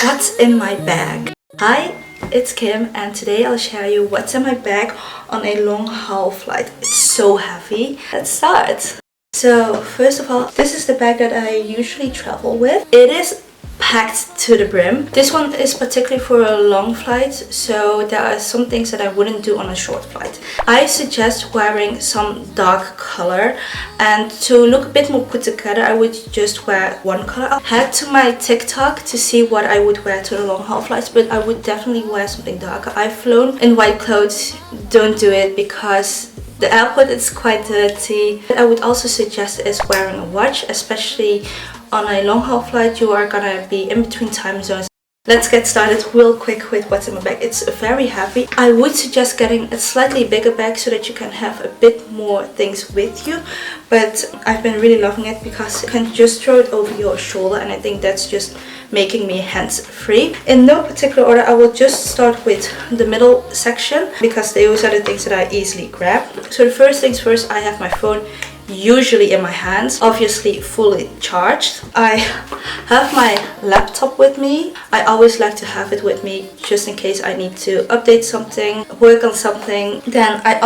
What's in my bag? Hi, it's Kim and today I'll share you what's in my bag on a long haul flight. It's so heavy. Let's start. So first of all, this is the bag that I usually travel with. It is packed to the brim. This one is particularly for a long flight, so there are some things that I wouldn't do on a short flight. I suggest wearing some dark color, and to look a bit more put together I would just wear one color. I'll head to my TikTok to see what I would wear to the long haul flights, but I would definitely wear something darker. I've flown in white clothes. Don't do it because the airport is quite dirty. I would also suggest is wearing a watch, especially on a long haul flight. You are gonna be in between time zones. Let's get started real quick with what's in my bag. It's very heavy. I would suggest getting a slightly bigger bag so that you can have a bit more things with you, but I've been really loving it because you can just throw it over your shoulder, and I think that's just making me hands free. In no particular order, I will just start with the middle section because those are the things that I easily grab. So the first things first, I have my phone usually in my hands, obviously fully charged. I have my laptop with me. I always like to have it with me just in case I need to update something, work on something. Then I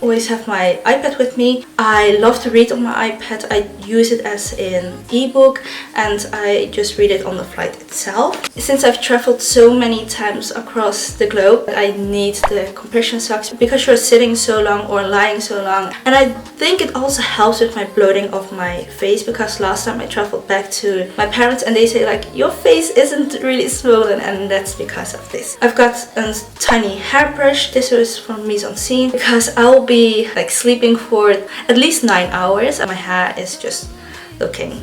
always have my iPad with me. I love to read on my iPad. I use it as an ebook and I just read it on the flight itself. Since I've traveled so many times across the globe, I need the compression socks because you're sitting so long or lying so long. And I think it also helps with my bloating of my face, because last time I traveled back to my parents and they say like, your face isn't really swollen, and that's because of this. I've got a tiny hairbrush. This was from Mise en Scene because I'll be like sleeping for at least 9 hours and my hair is just looking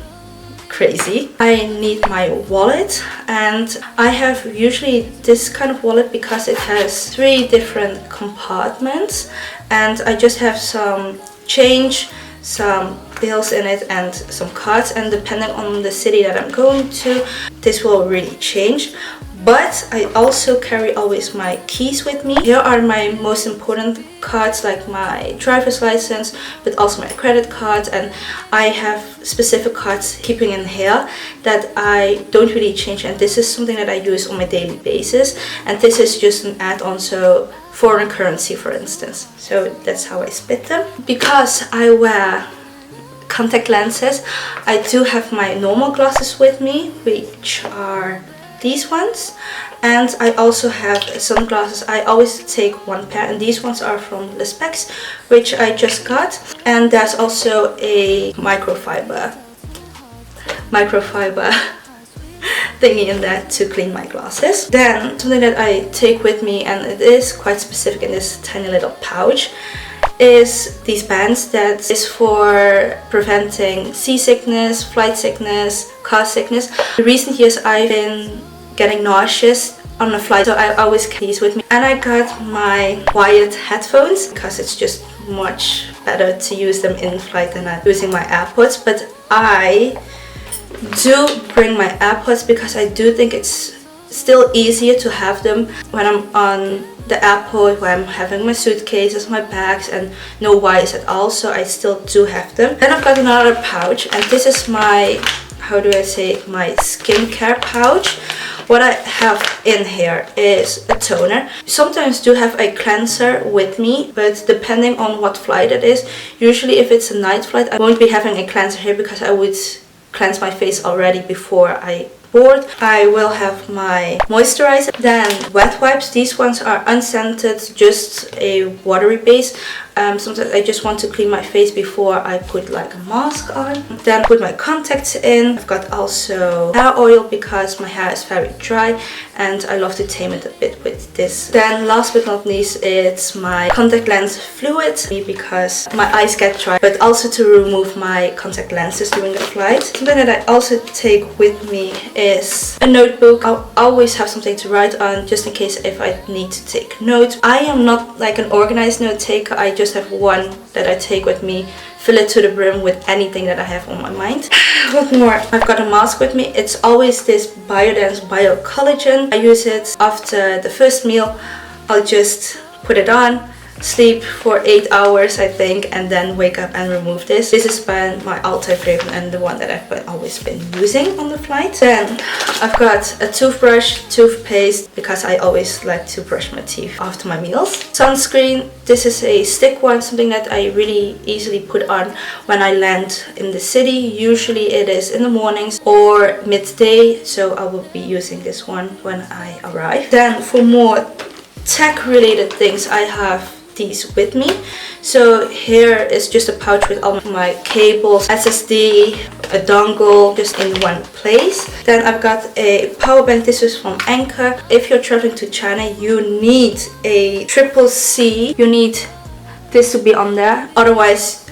crazy. I need my wallet, and I have usually this kind of wallet because it has 3 different compartments, and I just have some change, some bills in it and some cards, and depending on the city that I'm going to, this will really change. But I also carry always my keys with me. Here are my most important cards, like my driver's license, but also my credit card, and I have specific cards keeping in here that I don't really change, and this is something that I use on my daily basis, and this is just an add-on, so foreign currency for instance. So that's how I split them. Because I wear contact lenses, I do have my normal glasses with me, which are these ones, and I also have sunglasses. I always take one pair, and these ones are from the Specs, which I just got, and there's also a microfiber thingy in that to clean my glasses. Then something that I take with me, and it is quite specific in this tiny little pouch, is these bands that is for preventing seasickness, flight sickness, car sickness. In recent years I've been getting nauseous on a flight, so I always carry these with me. And I got my wired headphones because it's just much better to use them in flight than I'm using my AirPods, but I do bring my AirPods because I do think it's still easier to have them when I'm on the airport, where I'm having my suitcases, my bags, and no wires at all, so I still do have them. Then I've got another pouch, and this is my, how do I say it, my skincare pouch. What I have in here is a toner. Sometimes do have a cleanser with me, but depending on what flight it is, usually if it's a night flight I won't be having a cleanser here because I would cleanse my face already before I board. I will have my moisturizer, then wet wipes. These ones are unscented, just a watery base. Sometimes I just want to clean my face before I put like a mask on. Then put my contacts in. I've got also hair oil because my hair is very dry and I love to tame it a bit with this. Then last but not least, it's my contact lens fluid because my eyes get dry, but also to remove my contact lenses during the flight. Something that I also take with me is a notebook. I'll always have something to write on just in case if I need to take notes. I am not like an organized note taker. I just have one that I take with me, fill it to the brim with anything that I have on my mind. What more? I've got a mask with me. It's always this Biodance Bio Collagen. I use it after the first meal. I'll just put it on, sleep for 8 hours I think, and then wake up and remove this. This has been my all-time favorite and the one that I've always been using on the flight. Then I've got a toothbrush, toothpaste, because I always like to brush my teeth after my meals. Sunscreen, this is a stick one, something that I really easily put on when I land in the city. Usually it is in the mornings or midday, so I will be using this one when I arrive. Then for more tech related things, I have these with me. So here is just a pouch with all my cables, SSD, a dongle, just in one place. Then I've got a power bank. This is from Anchor. If you're traveling to China, you need a triple C. You need this to be on there, otherwise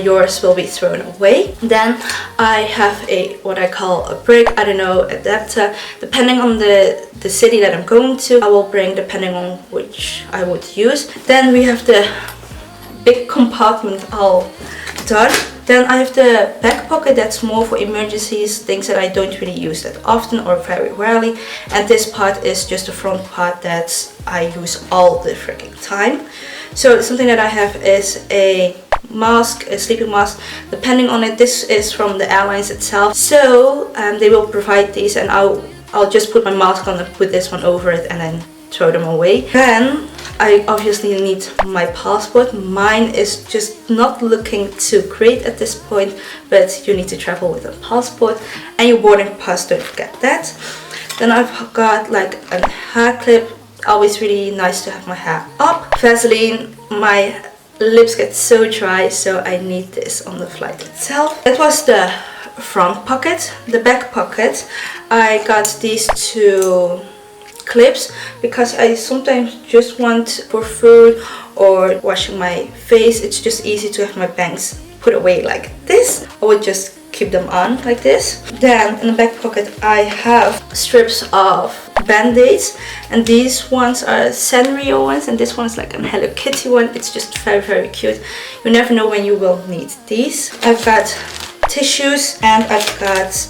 yours will be thrown away. Then I have a what I call a brick, I don't know, adapter. Depending on the city that I'm going to, I will bring depending on which I would use. Then we have the big compartment all done. Then I have the back pocket, that's more for emergencies, things that I don't really use that often or very rarely. And this part is just the front part that I use all the freaking time. So something that I have is a mask, a sleeping mask, depending on it. This is from the airlines itself, so they will provide these, and I'll just put my mask on and put this one over it and then throw them away. Then I obviously need my passport. Mine is just not looking too great at this point, but you need to travel with a passport, and your boarding pass, don't forget that. Then I've got like a hair clip, always really nice to have my hair up. Vaseline, my lips get so dry, so I need this on the flight itself. That was the front pocket. The back pocket, I got these two clips because I sometimes just want for food or washing my face, it's just easy to have my bangs put away like this. I would just keep them on like this. Then in the back pocket I have strips of band-aids, and these ones are Sanrio ones, and this one is like a Hello Kitty one. It's just very cute. You never know when you will need these. I've got tissues, and I've got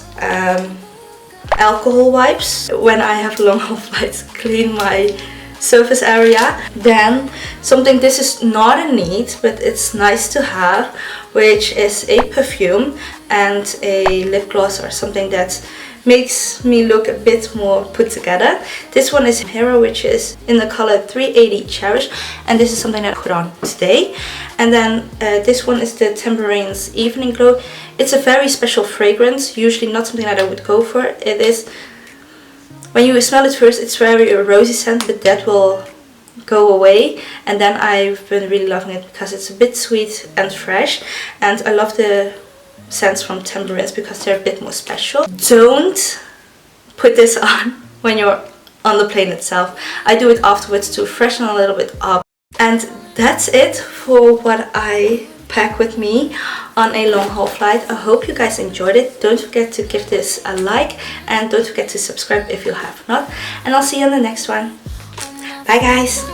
alcohol wipes when I have long haul flights, clean my surface area. Then something, this is not a need but it's nice to have, which is a perfume and a lip gloss or something that makes me look a bit more put together. This one is Hero, which is in the color 380 Cherish, and this is something that I put on today. And then this one is the Tambourine's Evening Glow. It's a very special fragrance, usually not something that I would go for. It is, when you smell it first, it's very a rosy scent, but that will go away. And then I've been really loving it because it's a bit sweet and fresh, and I love the scents from Tambourines because they're a bit more special. Don't put this on when you're on the plane itself. I do it afterwards to freshen a little bit up. And that's it for what I pack with me on a long haul flight. I hope you guys enjoyed it. Don't forget to give this a like, and don't forget to subscribe if you have not, and I'll see you on the next one. Bye guys.